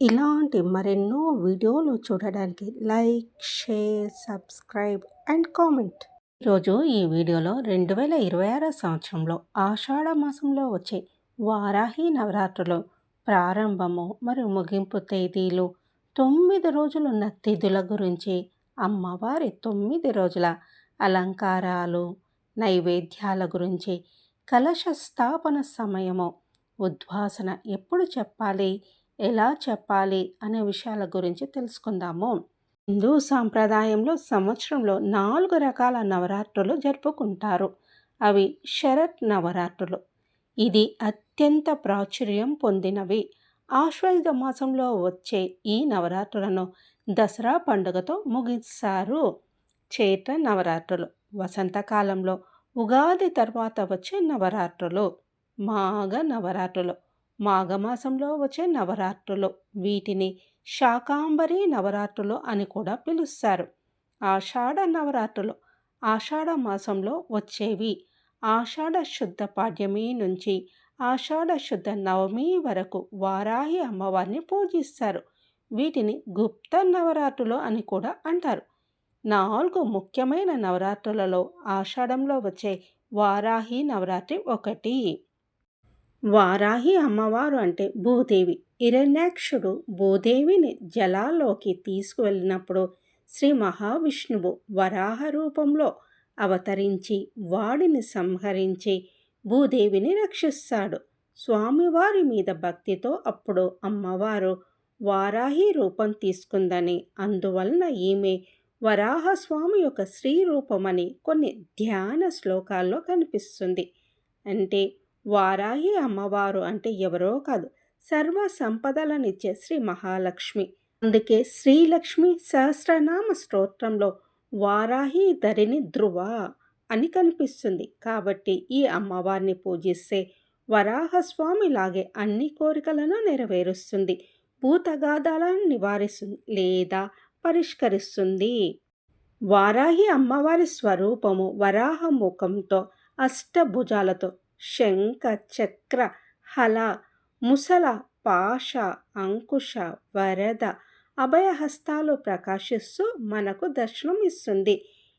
ఇలాంటి మరెన్నో వీడియోలు చూడడానికి like, share, subscribe and comment. ఈరోజు ఈ వీడియోలో 2026 సంవత్సరంలో ఆషాఢ మాసంలో వచ్చే వారాహి నవరాత్రులు ప్రారంభము మరియు ముగింపు తేదీలు, 9 రోజులున్న తిథుల గురించి, అమ్మవారి 9 రోజుల అలంకారాలు, నైవేద్యాల గురించి, కలశ స్థాపన సమయము, ఉద్వాసన ఎప్పుడు చెప్పాలి, ఎలా చెప్పాలి అనే విషయాల గురించి తెలుసుకుందాము. హిందూ సాంప్రదాయంలో సంవత్సరంలో 4 రకాల నవరాత్రులు జరుపుకుంటారు. అవి శరత్ నవరాత్రులు. ఇది అత్యంత ప్రాచుర్యం పొందినవి. ఆశ్వయుజ మాసంలో వచ్చే ఈ నవరాత్రులను దసరా పండుగతో ముగిస్తారు. చైత్ర నవరాత్రులు వసంతకాలంలో ఉగాది తర్వాత వచ్చే నవరాత్రులు. మాఘ నవరాత్రులు మాఘమాసంలో వచ్చే నవరాత్రులు. వీటిని శాకాంబరి నవరాత్రులు అని కూడా పిలుస్తారు. ఆషాఢ నవరాత్రులు ఆషాఢ మాసంలో వచ్చేవి. ఆషాఢ శుద్ధ పాడ్యమి నుంచి ఆషాఢ శుద్ధ నవమి వరకు వారాహి అమ్మవారిని పూజిస్తారు. వీటిని గుప్త నవరాత్రులు అని కూడా అంటారు. 4 ముఖ్యమైన నవరాత్రులలో ఆషాఢంలో వచ్చే వారాహి నవరాత్రి ఒకటి. వారాహి అమ్మవారు అంటే భూదేవి. హిరణ్యాక్షుడు భూదేవిని జలాల్లోకి తీసుకువెళ్ళినప్పుడు శ్రీ మహావిష్ణువు వరాహ రూపంలో అవతరించి వాడిని సంహరించి భూదేవిని రక్షిస్తాడు. స్వామివారి మీద భక్తితో అప్పుడు అమ్మవారు వారాహి రూపం తీసుకుందని, అందువలన ఈమె వరాహస్వామి యొక్క స్త్రీ రూపమని కొన్ని ధ్యాన శ్లోకాల్లో కనిపిస్తుంది. అంటే వారాహి అమ్మవారు అంటే ఎవరో కాదు, సర్వ సంపదలనిచ్చే శ్రీ మహాలక్ష్మి. అందుకే శ్రీలక్ష్మి సహస్రనామ స్తోత్రంలో వారాహి ధరిని ధ్రువ అని కనిపిస్తుంది. కాబట్టి ఈ అమ్మవారిని పూజిస్తే వరాహస్వామిలాగే అన్ని కోరికలను నెరవేరుస్తుంది, భూతగాథాలను నివారిస్తుంది లేదా పరిష్కరిస్తుంది. వారాహి అమ్మవారి స్వరూపము వరాహ ముఖంతో, అష్టభుజాలతో, శంఖ, చక్ర, హల, ముసల, పాశ, అంకుశ, వరద, అభయహస్తాలు ప్రకాశిస్తూ మనకు దర్శనం ఇస్తుంది.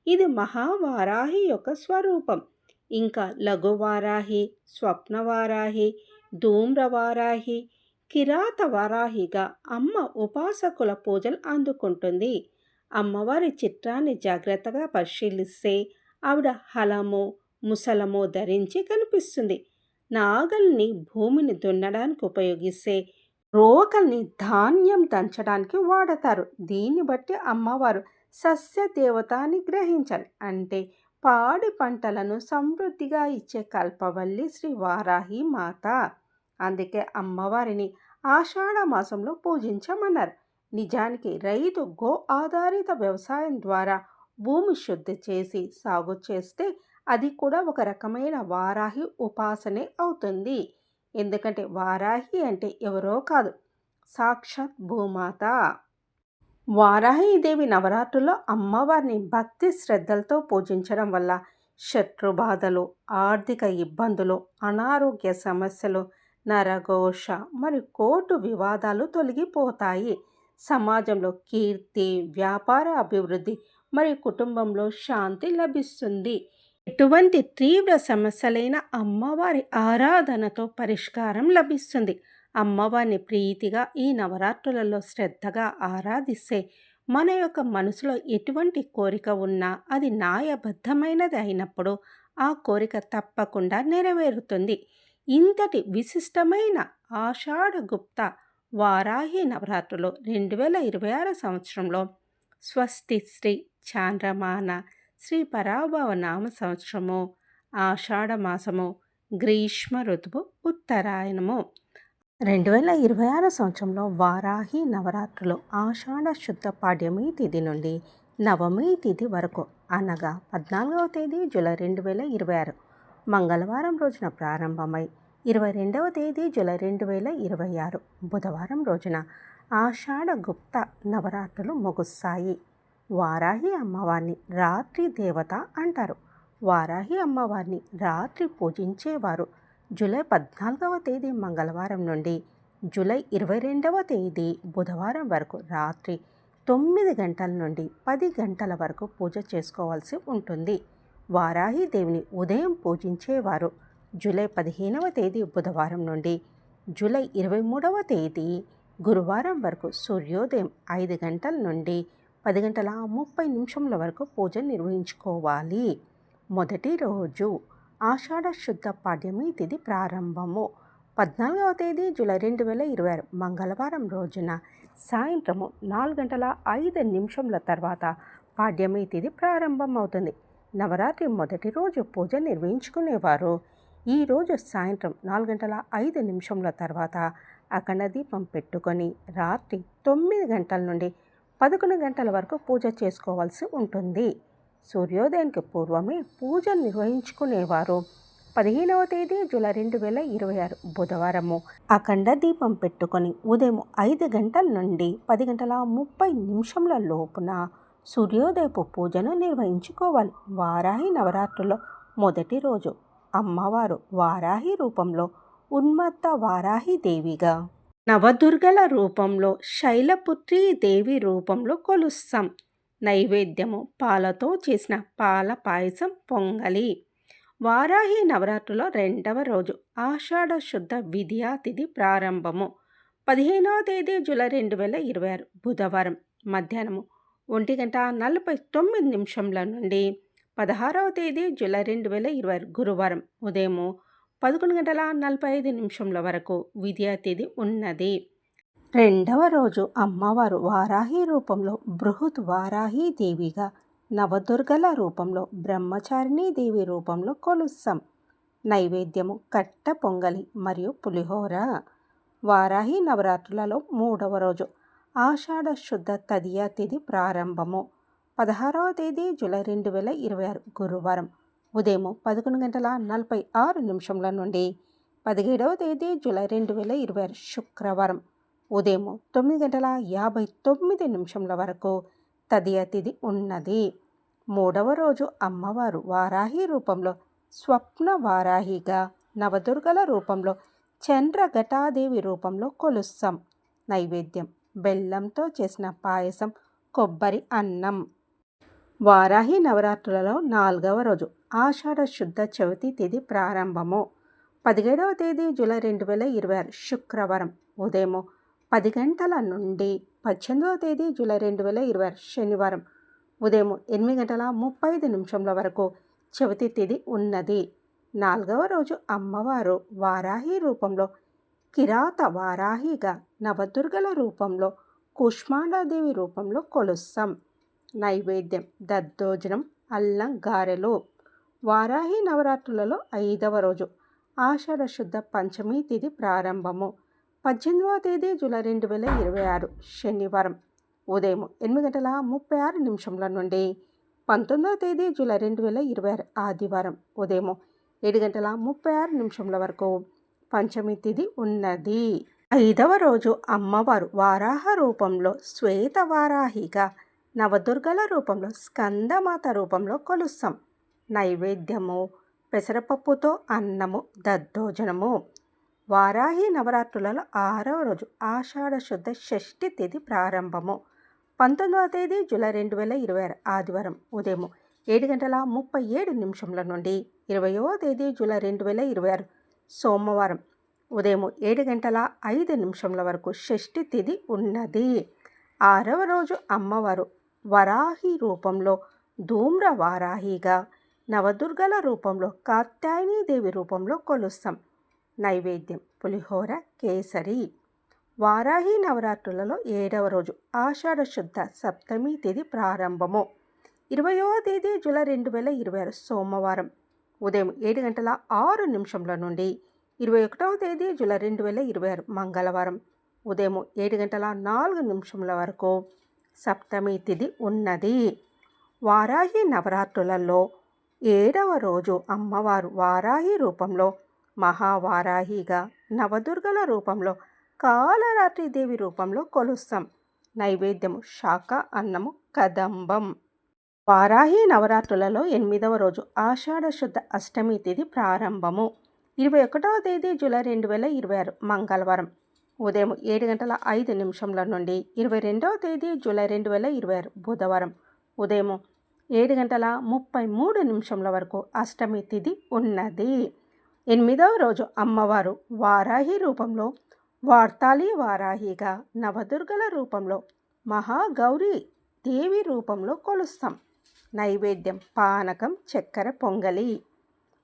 ఇది మహావారాహి యొక్క స్వరూపం. ఇంకా లఘువారాహి, స్వప్నవారాహి, ధూమ్రవారాహి, కిరాత వారాహిగా అమ్మ ఉపాసకుల పూజలు అందుకుంటుంది. అమ్మవారి చిత్రాన్ని జాగ్రత్తగా పరిశీలిస్తే ఆవిడ హలము, ముసలము ధరించి కనిపిస్తుంది. నాగల్ని భూమిని దున్నడానికి ఉపయోగిస్తే, రోకల్ని ధాన్యం దంచడానికి వాడతారు. దీన్ని బట్టి అమ్మవారు సస్యదేవత అని గ్రహించాలి. అంటే పాడి పంటలను సమృద్ధిగా ఇచ్చే కల్పవల్లి శ్రీ వారాహి మాత. అందుకే అమ్మవారిని ఆషాఢ మాసంలో పూజించమన్నారు. నిజానికి రైతు గో ఆధారిత వ్యవసాయం ద్వారా భూమి శుద్ధి చేసి సాగు చేస్తే అది కూడా ఒక రకమైన వారాహి ఉపాసనే అవుతుంది. ఎందుకంటే వారాహి అంటే ఎవరో కాదు, సాక్షాత్ భూమాత. వారాహిదేవి నవరాత్రుల్లో అమ్మవారిని భక్తి శ్రద్ధలతో పూజించడం వల్ల శత్రుబాధలు, ఆర్థిక ఇబ్బందులు, అనారోగ్య సమస్యలు, నరఘోష మరియు కోర్టు వివాదాలు తొలగిపోతాయి. సమాజంలో కీర్తి, వ్యాపార అభివృద్ధి మరియు కుటుంబంలో శాంతి లభిస్తుంది. ఎటువంటి తీవ్ర సమస్యలైన అమ్మవారి ఆరాధనతో పరిష్కారం లభిస్తుంది. అమ్మవారిని ప్రీతిగా ఈ నవరాత్రులలో శ్రద్ధగా ఆరాధిస్తే మన యొక్క మనసులో ఎటువంటి కోరిక ఉన్నా అది న్యాయబద్ధమైనది అయినప్పుడు ఆ కోరిక తప్పకుండా నెరవేరుతుంది. ఇంతటి విశిష్టమైన ఆషాఢ గుప్త వారాహి నవరాత్రులు 2026 సంవత్సరంలో స్వస్తి శ్రీ చాంద్రమాన శ్రీ పరాభవ నామ సంవత్సరము, ఆషాఢ మాసము, గ్రీష్మ ఋతువు, ఉత్తరాయణము. 2026 సంవత్సరంలో వారాహి నవరాత్రులు ఆషాఢ శుద్ధ పాడ్యమి తిథి నుండి నవమి తిథి వరకు, అనగా 14వ తేదీ జూలై 2026 మంగళవారం రోజున ప్రారంభమై 22వ తేదీ జూలై 2026 బుధవారం రోజున ఆషాఢ గుప్త నవరాత్రులు ముగుస్తాయి. వారాహి అమ్మవారిని రాత్రి దేవత అంటారు. వారాహి అమ్మవారిని రాత్రి పూజించేవారు జూలై 14వ తేదీ మంగళవారం నుండి జూలై 22వ తేదీ బుధవారం వరకు రాత్రి 9 గంటల నుండి 10 గంటల వరకు పూజ చేసుకోవాల్సి ఉంటుంది. వారాహి దేవిని ఉదయం పూజించేవారు జూలై 15వ తేదీ బుధవారం నుండి జూలై 23వ తేదీ గురువారం వరకు సూర్యోదయం 5 గంటల నుండి 10 గంటల 30 నిమిషముల వరకు పూజ నిర్వహించుకోవాలి. మొదటి రోజు ఆషాఢ శుద్ధ పాడ్యమి తిథి ప్రారంభము 14వ తేదీ జూలై 2026 మంగళవారం రోజున సాయంత్రము 4 గంటల 5 నిమిషముల తర్వాత పాడ్యమి తిథి ప్రారంభమవుతుంది. నవరాత్రి మొదటి రోజు పూజ నిర్వహించుకునేవారు ఈరోజు సాయంత్రం 4 గంటల 5 నిమిషముల తర్వాత అఖండ దీపం పెట్టుకొని రాత్రి 9 గంటల నుండి 11 గంటల వరకు పూజ చేసుకోవాల్సి ఉంటుంది. సూర్యోదయానికి పూర్వమే పూజ నిర్వహించుకునేవారు 15వ తేదీ జూలై 2026 బుధవారము అఖండ దీపం పెట్టుకొని ఉదయం 5 గంటల నుండి 10 గంటల 30 నిమిషముల లోపున సూర్యోదయపు పూజను నిర్వహించుకోవాలి. వారాహి నవరాత్రుల్లో మొదటి రోజు అమ్మవారు వారాహి రూపంలో ఉన్మత్త వారాహి దేవిగా, నవదుర్గల రూపంలో శైలపుత్రి దేవి రూపంలో కొలుస్తాం. నైవేద్యము పాలతో చేసిన పాల పాయసం పొంగలి. వారాహి నవరాత్రిలో రెండవ రోజు ఆషాఢ శుద్ధ విద్యా తిథి ప్రారంభము 15వ తేదీ జూలై 2026 బుధవారం మధ్యాహ్నము 1:49 నిమిషముల నుండి 16వ తేదీ జూలై 2026 గురువారం ఉదయం 11:45 నిమిషముల వరకు విద్యా తిథి ఉన్నది. రెండవ రోజు అమ్మవారు వారాహి రూపంలో బృహత్ వారాహి దేవిగా, నవదుర్గల రూపంలో బ్రహ్మచారిణి దేవి రూపంలో కొలుస్తాం. నైవేద్యము కట్ట పొంగలి మరియు పులిహోర. వారాహి నవరాత్రులలో మూడవ రోజు ఆషాఢ శుద్ధ తదియా తిథి ప్రారంభము 16వ తేదీ జూలై 2026 గురువారం ఉదయం 11:46 నిమిషముల నుండి 17వ తేదీ జూలై 2026 శుక్రవారం ఉదయం 9:59 నిమిషముల వరకు తదియ తిథి ఉన్నది. మూడవ రోజు అమ్మవారు వారాహి రూపంలో స్వప్న వారాహిగా, నవదుర్గల రూపంలో చంద్రఘటాదేవి రూపంలో కొలుస్తాం. నైవేద్యం బెల్లంతో చేసిన పాయసం, కొబ్బరి అన్నం. వారాహి నవరాత్రులలో నాలుగవ రోజు ఆషాఢ శుద్ధ చవితి తిథి ప్రారంభము 17వ తేదీ జూలై 2026 శుక్రవారం ఉదయం 10 గంటల నుండి 18వ తేదీ జూలై 2026 శనివారం ఉదయం 8:35 నిమిషముల వరకు చవితి తిథి ఉన్నది. నాలుగవ రోజు అమ్మవారు వారాహి రూపంలో కిరాత వారాహిగా, నవదుర్గల రూపంలో కుష్మాండాదేవి రూపంలో కొలుస్తాం. నైవేద్యం దద్దోజనం, అల్లం గారెలు. వారాహి నవరాత్రులలో ఐదవ రోజు ఆషాఢ శుద్ధ పంచమి తిథి ప్రారంభము 18వ తేదీ జూలై 2026 శనివారం ఉదయం 8:36 నిమిషముల నుండి 19వ తేదీ జూలై 2026 ఆదివారం ఉదయం 7:36 నిమిషముల వరకు పంచమి తిథి ఉన్నది. ఐదవ రోజు అమ్మవారు వారాహ రూపంలో శ్వేత వారాహిగా, నవదుర్గల రూపంలో స్కందమాత రూపంలో కొలుస్తాం. నైవేద్యము పెసరపప్పుతో అన్నము, దద్దోజనము. వారాహి నవరాత్రులలో ఆరవ రోజు ఆషాఢ శుద్ధ షష్ఠి తిథి ప్రారంభము 19వ తేదీ జూలై 2026 ఆదివారం ఉదయం 7:37 నిమిషముల నుండి 20వ తేదీ జూలై 2026 సోమవారం ఉదయం 7:05 నిమిషముల వరకు షష్ఠి తిథి ఉన్నది. ఆరవ రోజు అమ్మవారు వరాహి రూపంలో ధూమ్ర వారాహిగా, నవదుర్గల రూపంలో కాత్యాయని దేవి రూపంలో కొలుస్తాం. నైవేద్యం పులిహోర, కేసరి. వారాహి నవరాత్రులలో ఏడవ రోజు ఆషాఢ శుద్ధ సప్తమి తిథి ప్రారంభము 20వ తేదీ జూలై 2026 సోమవారం ఉదయం 7:06 నిమిషముల నుండి 21వ తేదీ జూలై 2026 మంగళవారం ఉదయం 7:04 నిమిషముల వరకు సప్తమి తిథి ఉన్నది. వారాహి నవరాత్రులలో ఏడవ రోజు అమ్మవారు వారాహి రూపంలో మహావారాహిగా, నవదుర్గల రూపంలో కాలరాత్రి దేవి రూపంలో కొలుస్తాం. నైవేద్యము శాఖ అన్నము, కదంబం. వారాహి నవరాత్రులలో ఎనిమిదవ రోజు ఆషాఢ శుద్ధ అష్టమి తిథి ప్రారంభము 21వ తేదీ జూలై 2026 మంగళవారం ఉదయం 7:05 నుండి 22వ తేదీ జూలై 2026 బుధవారం ఉదయం 7:33 వరకు అష్టమి తిథి ఉన్నది. 8వ రోజు అమ్మవారు వారాహి రూపంలో, వార్తాళి వారాహిగా, నవదుర్గల రూపంలో, మహాగౌరీ దేవి రూపంలో కొలుస్తాం. నైవేద్యం పానకం, చక్కెర పొంగలి.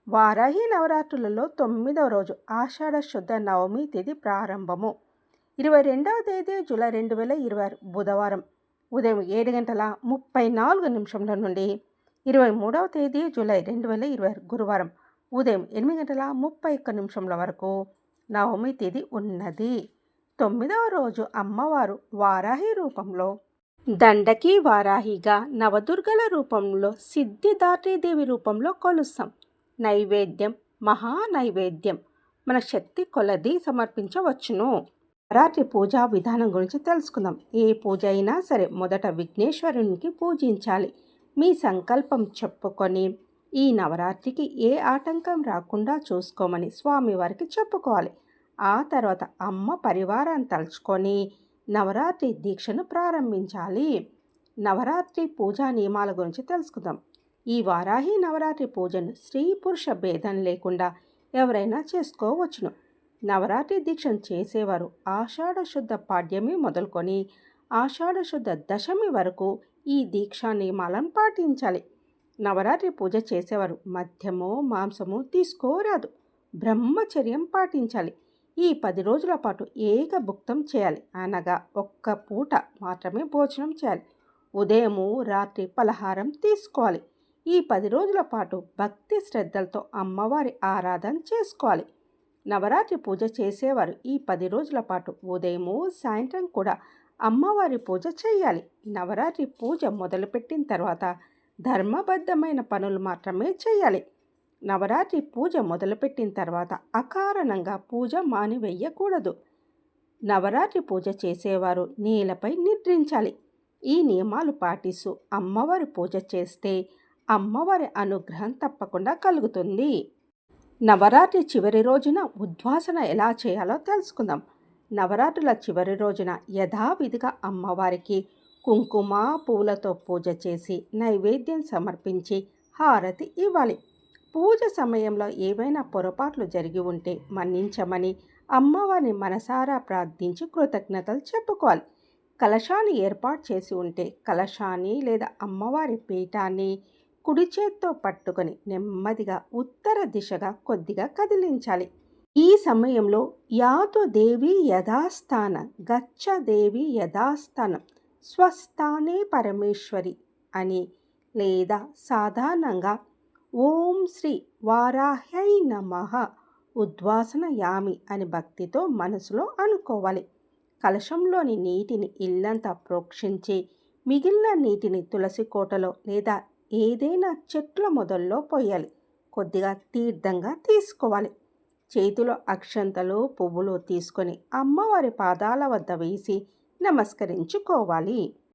వారాహి నవరాత్రులలో 9వ రోజు ఆషాఢ శుద్ధ నవమి తిథి ప్రారంభము. 22వ తేదీ జూలై 2026 బుధవారం ఉదయం 7:34 నుండి 23వ తేదీ జూలై 2026 గురువారం ఉదయం 8:31 వరకు నవమి తిథి ఉన్నది. 9వ రోజు అమ్మవారు వారాహి రూపంలో, దండకి వారాహిగా, నవదుర్గల రూపంలో, సిద్ధిదాత్రీదేవి రూపంలో కొలుస్తాం. నైవేద్యం మహా నైవేద్యం మన శక్తి కొలది సమర్పించవచ్చును. నవరాత్రి పూజా విధానం గురించి తెలుసుకుందాం. ఏ పూజ అయినా సరే మొదట విఘ్నేశ్వరునికి పూజించాలి. మీ సంకల్పం చెప్పుకొని ఈ నవరాత్రికి ఏ ఆటంకం రాకుండా చూసుకోమని స్వామివారికి చెప్పుకోవాలి. ఆ తర్వాత అమ్మ పరివారాన్ని తలుచుకొని నవరాత్రి దీక్షను ప్రారంభించాలి. నవరాత్రి పూజా నియమాల గురించి తెలుసుకుందాం. ఈ వారాహి నవరాత్రి పూజను స్త్రీ పురుష భేదం లేకుండా ఎవరైనా చేసుకోవచ్చును. నవరాత్రి దీక్షను చేసేవారు ఆషాఢ శుద్ధ పాడ్యమి మొదలుకొని ఆషాఢ శుద్ధ దశమి వరకు ఈ దీక్షా నియమాలను పాటించాలి. నవరాత్రి పూజ చేసేవారు మద్యము మాంసము తీసుకోరాదు. బ్రహ్మచర్యం పాటించాలి. ఈ 10 రోజుల పాటు ఏకభుక్తం చేయాలి, అనగా ఒక్క పూట మాత్రమే భోజనం చేయాలి. ఉదయము రాత్రి పలహారం తీసుకోవాలి. ఈ 10 రోజుల పాటు భక్తి శ్రద్ధలతో అమ్మవారి ఆరాధన చేసుకోవాలి. నవరాత్రి పూజ చేసేవారు ఈ 10 రోజుల పాటు ఉదయము సాయంత్రం కూడా అమ్మవారి పూజ చేయాలి. నవరాత్రి పూజ మొదలుపెట్టిన తర్వాత ధర్మబద్ధమైన పనులు మాత్రమే చేయాలి. నవరాత్రి పూజ మొదలుపెట్టిన తర్వాత అకారణంగా పూజ మానివేయకూడదు. నవరాత్రి పూజ చేసేవారు నేలపై నిద్రించాలి. ఈ నియమాలు పాటిస్తూ అమ్మవారి పూజ చేస్తే అమ్మవారి అనుగ్రహం తప్పకుండా కలుగుతుంది. నవరాత్రి చివరి రోజున ఉద్వాసన ఎలా చేయాలో తెలుసుకుందాం. నవరాత్రుల చివరి రోజున యథావిధిగా అమ్మవారికి కుంకుమ పూలతో పూజ చేసి నైవేద్యం సమర్పించి హారతి ఇవ్వాలి. పూజ సమయంలో ఏవైనా పొరపాట్లు జరిగి ఉంటే మన్నించమని అమ్మవారిని మనసారా ప్రార్థించి కృతజ్ఞతలు చెప్పుకోవాలి. కలశాన్ని ఏర్పాటు చేసి ఉంటే కలశాన్ని లేదా అమ్మవారి పీఠాన్ని కుడి చేత్తో పట్టుకొని నెమ్మదిగా ఉత్తర దిశగా కొద్దిగా కదిలించాలి. ఈ సమయంలో యాతు దేవి యథాస్థాన గచ్చ దేవి యథాస్థానం స్వస్థానే పరమేశ్వరి అని, లేదా సాధారణంగా ఓం శ్రీ వారాహ్యై నమః ఉద్వాసన యామి అని భక్తితో మనసులో అనుకోవాలి. కలశంలోని నీటిని ఇల్లంతా ప్రోక్షించి మిగిలిన నీటిని తులసి కోటలో లేదా ఏదైనా చెట్ల మొదల్లో పోయాలి. కొద్దిగా తీర్థంగా తీసుకోవాలి. చేతిలో అక్షంతలు పువ్వులు తీసుకొని అమ్మవారి పాదాల వద్ద వేసి నమస్కరించుకోవాలి.